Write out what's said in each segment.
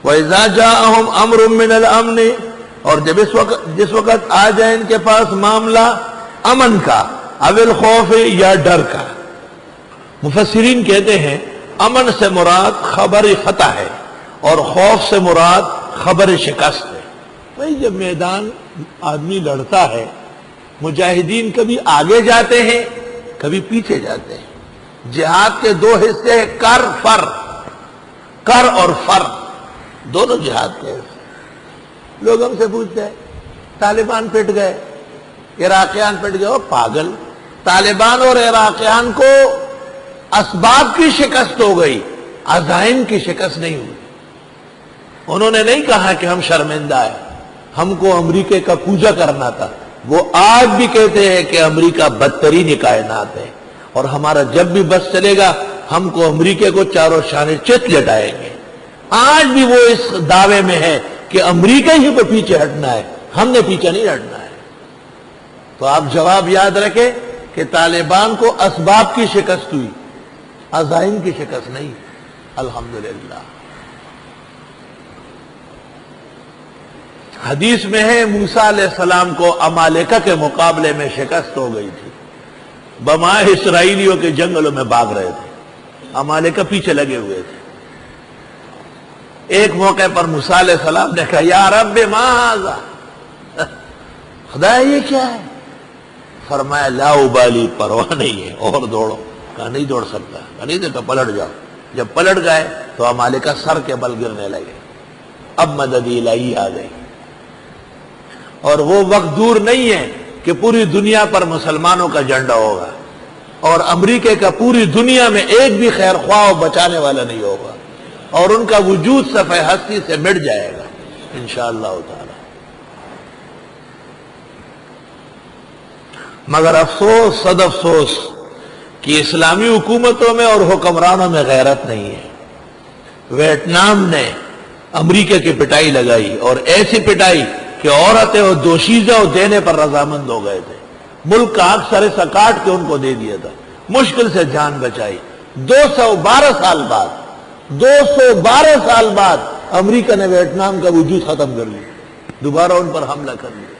وَإِذَا جَاءَهُمْ أَمْرٌ مِّنَ الْأَمْنِ، اور جس وقت آ جائے ان کے پاس معاملہ امن کا، او الخوف یا ڈر کا۔ مفسرین کہتے ہیں امن سے مراد خبر فتح ہے اور خوف سے مراد خبر شکست ہے۔ بھئی جب میدان آدمی لڑتا ہے، مجاہدین کبھی آگے جاتے ہیں کبھی پیچھے جاتے ہیں۔ جہاد کے دو حصے ہیں، کر فر، کر اور فر، دونوں جہاد کے حصے۔ لوگ ہم سے پوچھتے ہیں طالبان پٹ گئے، عراقیان پٹ گئے۔ وہ پاگل، طالبان اور عراقیان کو اسباب کی شکست ہو گئی، عزائم کی شکست نہیں ہوئی۔ انہوں نے نہیں کہا کہ ہم شرمندہ ہیں، ہم کو امریکہ کا پوجا کرنا تھا۔ وہ آج بھی کہتے ہیں کہ امریکہ بدترین کائنات ہے، اور ہمارا جب بھی بس چلے گا ہم کو امریکہ کو چاروں شانے چت لٹائیں گے۔ آج بھی وہ اس دعوے میں ہے کہ امریکہ ہی کو پیچھے ہٹنا ہے، ہم نے پیچھے نہیں ہٹنا ہے۔ تو آپ جواب یاد رکھیں کہ طالبان کو اسباب کی شکست ہوئی، عزائم کی شکست نہیں۔ الحمدللہ۔ حدیث میں ہے موسیٰ علیہ السلام کو عمالقہ کے مقابلے میں شکست ہو گئی تھی، بما اسرائیلیوں کے جنگلوں میں بھاگ رہے تھے، عمالقہ پیچھے لگے ہوئے تھے۔ ایک موقع پر موسیٰ علیہ السلام نے کہا یا رب ما ھذا، خدا یہ کیا ہے؟ فرمایا لا ابالی، پرواہ نہیں ہے، اور دوڑو۔ کہا نہیں دوڑ سکتا، کہا نہیں تو پلٹ جاؤ۔ جب پلٹ گئے تو عمالقہ سر کے بل گرنے لگے۔ اب مدد الہی آ گئی، اور وہ وقت دور نہیں ہے کہ پوری دنیا پر مسلمانوں کا جھنڈا ہوگا، اور امریکہ کا پوری دنیا میں ایک بھی خیر خواہ و بچانے والا نہیں ہوگا، اور ان کا وجود صفحہ ہستی سے مٹ جائے گا انشاءاللہ تعالی۔ مگر افسوس، صد افسوس کہ اسلامی حکومتوں میں اور حکمرانوں میں غیرت نہیں ہے۔ ویتنام نے امریکہ کی پٹائی لگائی، اور ایسی پٹائی کہ عورتیں اور دوشیزہ دینے پر رضامند ہو گئے تھے۔ ملک کا حق سر سے کاٹ کے ان کو دے دیا تھا، مشکل سے جان بچائی۔ 212 سال بعد امریکہ نے ویتنام کا وجود ختم کر لیا، دوبارہ ان پر حملہ کر لیا۔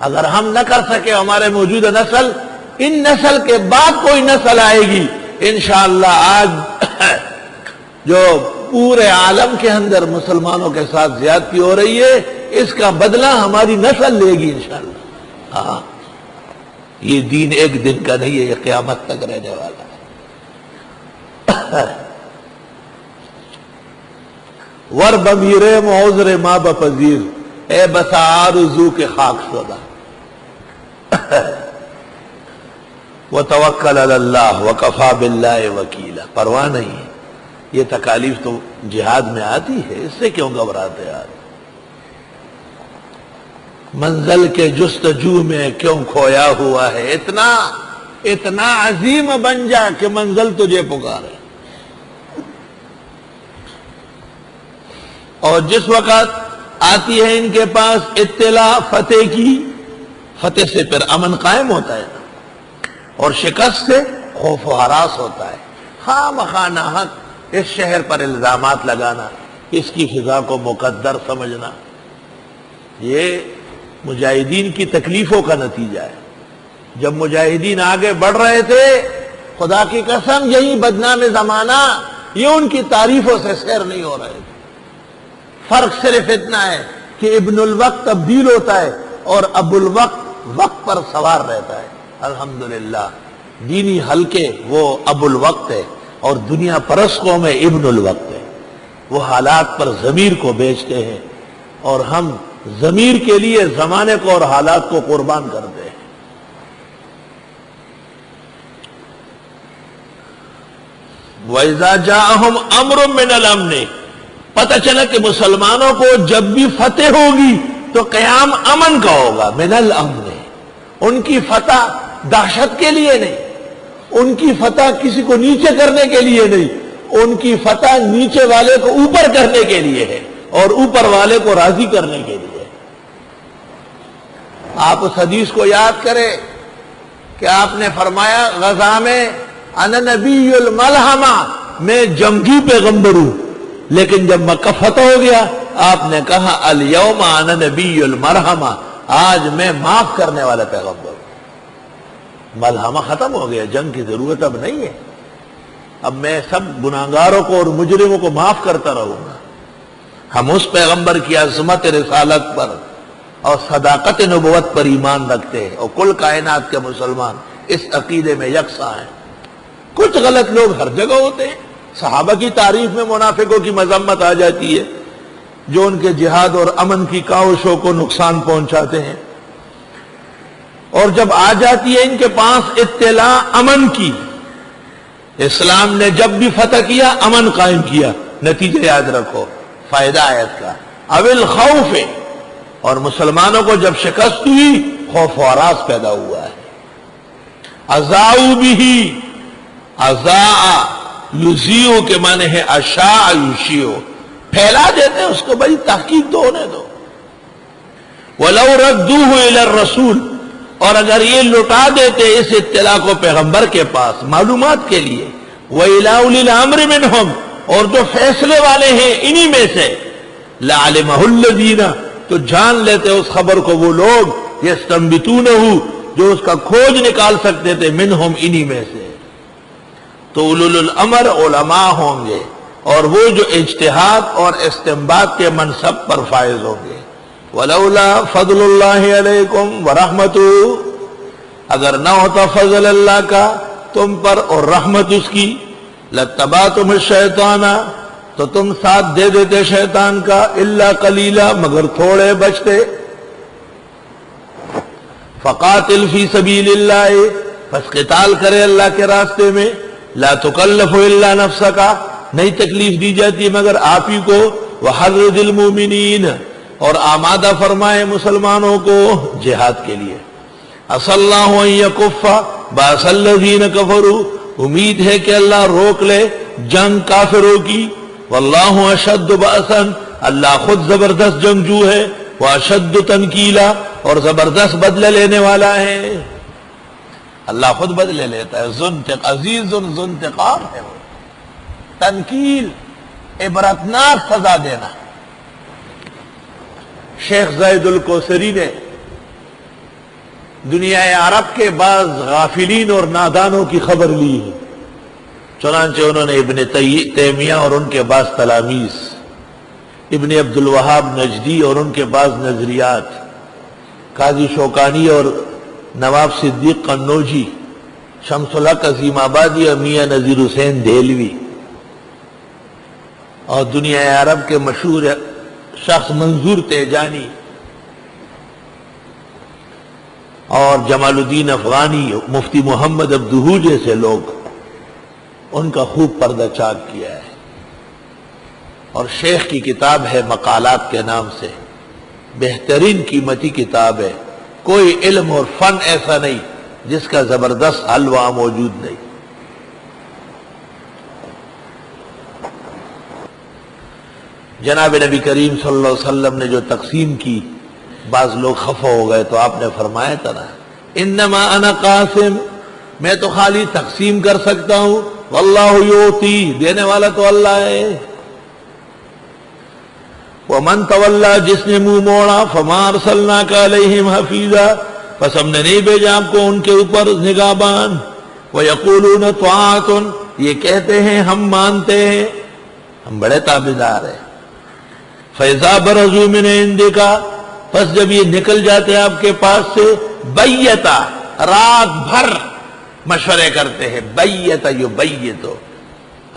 اگر ہم نہ کر سکے، ہمارے موجودہ نسل، ان نسل کے بعد کوئی نسل آئے گی انشاءاللہ۔ آج جو پورے عالم کے اندر مسلمانوں کے ساتھ زیادتی ہو رہی ہے، اس کا بدلہ ہماری نسل لے گی انشاءاللہ۔ ہاں، یہ دین ایک دن کا نہیں ہے، یہ قیامت تک رہنے والا ہے۔ ور بمیر معذر ما بپذیر، اے بسا آرزو کے خاک شدہ۔ وتوکل علی اللہ وکفی باللہ وکیلا، پرواہ نہیں ہے۔ یہ تکالیف تو جہاد میں آتی ہے، اس سے کیوں گھبراتے آج؟ منزل کے جستجو میں کیوں کھویا ہوا ہے؟ اتنا عظیم بن جا کہ منزل تجھے پکارے۔ اور جس وقت آتی ہے ان کے پاس اطلاع فتح کی، فتح سے پھر امن قائم ہوتا ہے، اور شکست سے خوف و ہراس ہوتا ہے۔ خواہ مخواہ ناحق اس شہر پر الزامات لگانا، اس کی فضا کو مقدر سمجھنا، یہ مجاہدین کی تکلیفوں کا نتیجہ ہے۔ جب مجاہدین آگے بڑھ رہے تھے، خدا کی قسم یہی بدنام زمانہ، یہ ان کی تعریفوں سے سیر نہیں ہو رہے تھے۔ فرق صرف اتنا ہے کہ ابن الوقت تبدیل ہوتا ہے اور ابو الوقت وقت پر سوار رہتا ہے۔ الحمدللہ دینی حلقے وہ ابو الوقت ہے، اور دنیا پرستوں میں ابن الوقت ہے۔ وہ حالات پر ضمیر کو بیچتے ہیں، اور ہم ضمیر کے لیے زمانے کو اور حالات کو قربان کرتے ہیں۔ وَإِذَا جَاءَهُمْ أَمْرٌ مِّنَ الْأَمْنِ، پتہ چلا کہ مسلمانوں کو جب بھی فتح ہوگی تو قیام امن کا ہوگا۔ من الامن، ان کی فتح دہشت کے لیے نہیں، ان کی فتح کسی کو نیچے کرنے کے لیے نہیں، ان کی فتح نیچے والے کو اوپر کرنے کے لیے ہے، اور اوپر والے کو راضی کرنے کے لیے۔ آپ اس حدیث کو یاد کریں کہ آپ نے فرمایا غزا میں انا نبی الملحمہ، میں جنگی پیغمبر ہوں، لیکن جب مکہ فتح ہو گیا آپ نے کہا الیوم انا نبی المرحمہ، آج میں معاف کرنے والا پیغمبر ہوں۔ ملحمہ ختم ہو گیا، جنگ کی ضرورت اب نہیں ہے، اب میں سب گناہگاروں کو اور مجرموں کو معاف کرتا رہوں گا۔ ہم اس پیغمبر کی عظمت رسالت پر اور صداقت نبوت پر ایمان رکھتے ہیں، اور کل کائنات کے مسلمان اس عقیدے میں یکساں ہیں۔ کچھ غلط لوگ ہر جگہ ہوتے ہیں، صحابہ کی تعریف میں منافقوں کی مذمت آ جاتی ہے جو ان کے جہاد اور امن کی کاوشوں کو نقصان پہنچاتے ہیں، اور جب آ جاتی ہے ان کے پاس اطلاع امن کی، اسلام نے جب بھی فتح کیا امن قائم کیا، نتیجہ یاد رکھو فائدہ آیت کا، اول خوف، اور مسلمانوں کو جب شکست ہوئی خوف و ہراس پیدا ہوا ہے۔ اذاؤ بھی، اذاع یذیع کے معنی ہے اشاع یشیع، پھیلا دیتے ہیں اس کو، بھائی تحقیق تو ہونے دو۔ وَلَوْ رَدُّوهُ إِلَى الرَّسُولِ، اور اگر یہ لٹا دیتے اس اطلاع کو پیغمبر کے پاس معلومات کے لیے، وَإِلَىٰ أُولِي الْأَمْرِ مِنْهُمْ، اور جو فیصلے والے ہیں انہی میں سے، لَعَلِمَهُ الَّذِينَ، تو جان لیتے اس خبر کو وہ لوگ، يَسْتَنبِطُونَهُ، جو اس کا کھوج نکال سکتے تھے، منہم انہی میں سے۔ تو اولو الامر علماء ہوں گے، اور وہ جو اجتہاد اور استنباط کے منصب پر فائز ہوں گے۔ وَلَوْلَا فَضْلُ اللَّهِ عَلَيْكُمْ وَرَحْمَتُهُ، اگر نہ ہوتا فضل اللہ کا تم پر اور رحمت اس کی، لَاتَّبَعْتُمُ الشَّيْطَانَ، تو تم ساتھ دے دیتے شیطان کا، الا قلیلا، مگر تھوڑے بچتے۔ فقاتل فی سبیل اللہ، پس قتال کرے اللہ کے راستے میں، لا تکلف الا نفسک، نہیں تکلیف دی جاتی مگر آپ ہی کو، وحرض المؤمنین، اور آمادہ فرمائے مسلمانوں کو جہاد کے لیے۔ عسى اللہ ان یکف باس الذین کفروا، امید ہے کہ اللہ روک لے جنگ کافروں کی، واللہ اشد بأسا، اللہ خود زبردست جنگجو ہے، واشد تنکیلا، اور زبردست بدلہ لینے والا ہے۔ اللہ خود بدلے لیتا ہے، عزیز ذو انتقام ہے وہ۔ تنکیل، عبرتناک سزا دینا۔ شیخ زید الکوثری نے دنیا عرب کے بعض غافلین اور نادانوں کی خبر لی ہے، چنانچہ انہوں نے ابن تیمیہ اور ان کے بعض تلامیذ، ابن عبد الوہاب نجدی اور ان کے بعض نظریات، قاضی شوکانی اور نواب صدیق قنوجی، شمس الحق عظیم آبادی اور میاں نذیر حسین دہلوی، اور دنیا عرب کے مشہور شخص منظور تیجانی اور جمال الدین افغانی، مفتی محمد عبدہو جیسے لوگ، ان کا خوب پردہ چاک کیا ہے۔ اور شیخ کی کتاب ہے مقالات کے نام سے، بہترین قیمتی کتاب ہے، کوئی علم اور فن ایسا نہیں جس کا زبردست حل وہاں موجود نہیں۔ جناب نبی کریم صلی اللہ علیہ وسلم نے جو تقسیم کی، بعض لوگ خفا ہو گئے تو آپ نے فرمایا تھا نا، انما انا قاسم، میں تو خالی تقسیم کر سکتا ہوں، واللہ یعطی، دینے والا تو اللہ ہے۔ ومن تولا، جس نے منہ موڑا، فما ارسلناک علیہم حفیظا، پس ہم نے نہیں بھیجا آپ کو ان کے اوپر نگہبان۔ ویقولون طاعۃ، یہ کہتے ہیں ہم مانتے ہیں، ہم بڑے تابعدار ہیں۔ فَإِذَا بَرَزُوا مِنْ عِنْدِكَ، پس جب یہ نکل جاتے آپ کے پاس سے، بیتا، رات بھر مشورے کرتے ہیں، بیتا یبیتو،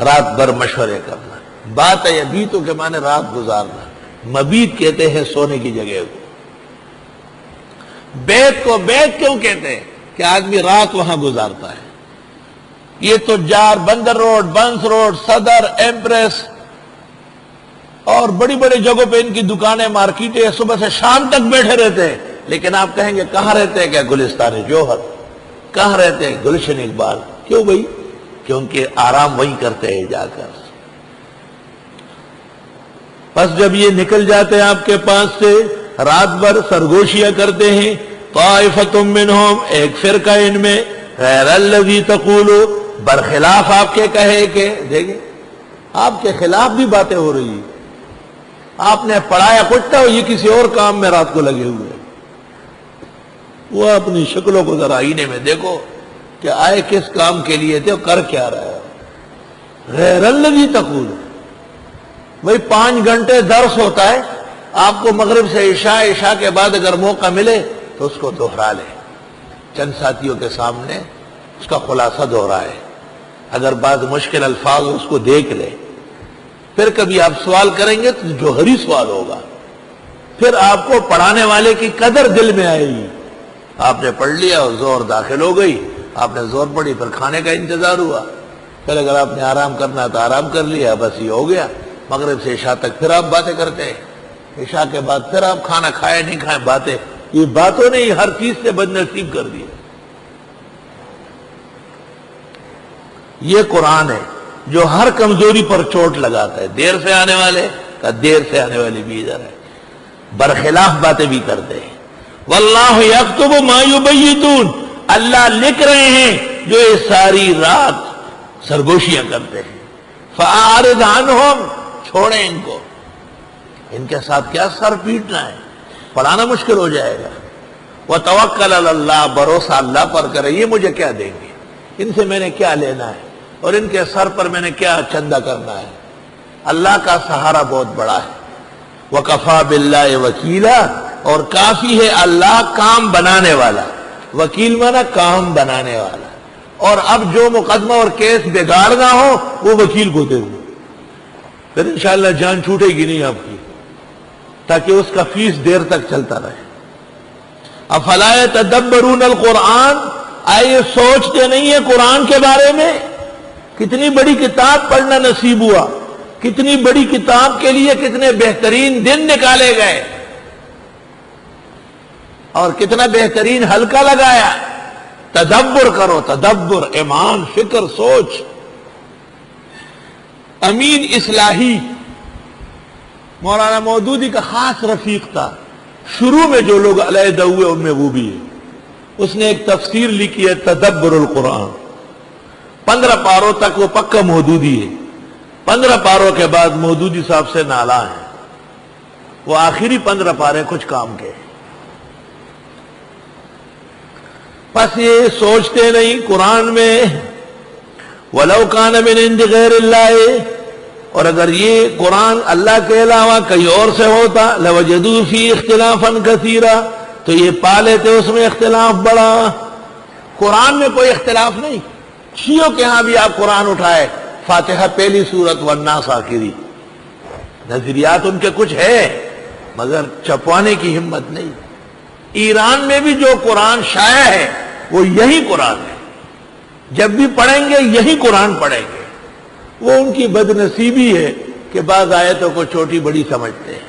رات بھر مشورے کرنا، بات یبیتو کے معنی رات گزارنا، مبیت کہتے ہیں سونے کی جگہ کو۔ بیت کو بیت کیوں کہتے ہیں؟ کہ آدمی رات وہاں گزارتا ہے۔ یہ تجار بندر روڈ، بنس روڈ، صدر، ایمپریس اور بڑی بڑی جگہوں پہ ان کی دکانیں، مارکیٹیں، صبح سے شام تک بیٹھے رہتے ہیں، لیکن آپ کہیں گے کہاں رہتے ہیں؟ کیا گلستان جوہر؟ کہاں رہتے ہیں؟ گلشن اقبال۔ کیوں بھائی؟ کیونکہ آرام وہی کرتے ہیں جا کر۔ پس جب یہ نکل جاتے ہیں آپ کے پاس سے، رات بھر سرگوشیاں کرتے ہیں، طائفۃ منہم، ایک فرقہ ان میں، غیر الذی تقولو، برخلاف آپ کے کہے کہ، دیکھیں آپ کے خلاف بھی باتیں ہو رہی ہیں. آپ نے پڑھایا کچھ تھا، یہ کسی اور کام میں رات کو لگے ہوئے. وہ اپنی شکلوں کو ذرا آئینے میں دیکھو کہ آئے کس کام کے لیے تھے اور کر کیا رہے ہو. غیر الذی تقول، وہی 5 گھنٹے درس ہوتا ہے، آپ کو مغرب سے عشاء کے بعد اگر موقع ملے تو اس کو دوہرا لے، چند ساتھیوں کے سامنے اس کا خلاصہ دوہرائے. اگر بعض مشکل الفاظ اس کو دیکھ لے، پھر کبھی آپ سوال کریں گے تو جوہری سوال ہوگا، پھر آپ کو پڑھانے والے کی قدر دل میں آئے گی. آپ نے پڑھ لیا اور زور داخل ہو گئی، آپ نے زور پڑھی، پھر کھانے کا انتظار ہوا، پھر اگر آپ نے آرام کرنا تو آرام کر لیا، بس یہ ہو گیا. مغرب سے عشاء تک پھر آپ باتیں کرتے ہیں، عشاء کے بعد پھر آپ کھانا کھائے نہیں کھائے باتیں. یہ باتوں نے ہر چیز سے بد نصیب کر دیا. یہ قرآن ہے جو ہر کمزوری پر چوٹ لگاتا ہے. دیر سے آنے والے کا دیر سے آنے والے بھی ادھر ہے، برخلاف باتیں بھی کرتے ہیں. واللہ یکتب ما یبیتون، اللہ لکھ رہے ہیں جو یہ ساری رات سرگوشیاں کرتے ہیں. فاعرض عنہم، چھوڑیں ان کو، ان کے ساتھ کیا سر پیٹنا ہے، پڑھانا مشکل ہو جائے گا. وتوکل علی اللہ، بھروسہ اللہ پر کرے، یہ مجھے کیا دیں گے، ان سے میں نے کیا لینا ہے اور ان کے سر پر میں نے کیا چندہ کرنا ہے. اللہ کا سہارا بہت بڑا ہے. وکفا باللہ وکیلا، اور کافی ہے اللہ کام بنانے والا. وکیل مانا کام بنانے والا. اور اب جو مقدمہ اور کیس بگاڑنا ہو وہ وکیل کو دے دو، پھر انشاءاللہ جان چھوٹے گی نہیں آپ کی، تاکہ اس کا فیس دیر تک چلتا رہے. افلا یتدبرون القرآن، آئے سوچتے نہیں ہیں قرآن کے بارے میں؟ کتنی بڑی کتاب پڑھنا نصیب ہوا، کتنی بڑی کتاب کے لیے کتنے بہترین دن نکالے گئے اور کتنا بہترین حلقہ لگایا. تدبر کرو، تدبر، ایمان، فکر، سوچ. امین اصلاحی مولانا مودودی کا خاص رفیق تھا. شروع میں جو لوگ علیحدہ ہوئے ان میں وہ بھی ہے. اس نے ایک تفسیر لکھی ہے تدبر القرآن. 15 پاروں تک وہ پکا مودودی ہے. 15 پاروں کے بعد مودودی صاحب سے نالا ہے. وہ آخری 15 پارے کچھ کام کے. بس یہ سوچتے نہیں قرآن میں وَلَوْ كَانَ مِنْ عِنْدِ غَيْرِ اللَّهِ، اور اگر یہ قرآن اللہ کے علاوہ کہیں اور سے ہوتا لَوَجَدُوا فِي اخْتِلَافًا كَثِيرًا، تو یہ پا لیتے اس میں اختلاف بڑا. قرآن میں کوئی اختلاف نہیں. شیعوں کے ہاں بھی آپ قرآن اٹھائے، فاتحہ پہلی سورت والناس آخری. نظریات ان کے کچھ ہے مگر چھپوانے کی ہمت نہیں. ایران میں بھی جو قرآن شائع ہے وہ یہی قرآن ہے. جب بھی پڑھیں گے یہی قرآن پڑھیں گے. وہ ان کی بد نصیبی ہے کہ بعض آیتوں کو چھوٹی بڑی سمجھتے ہیں.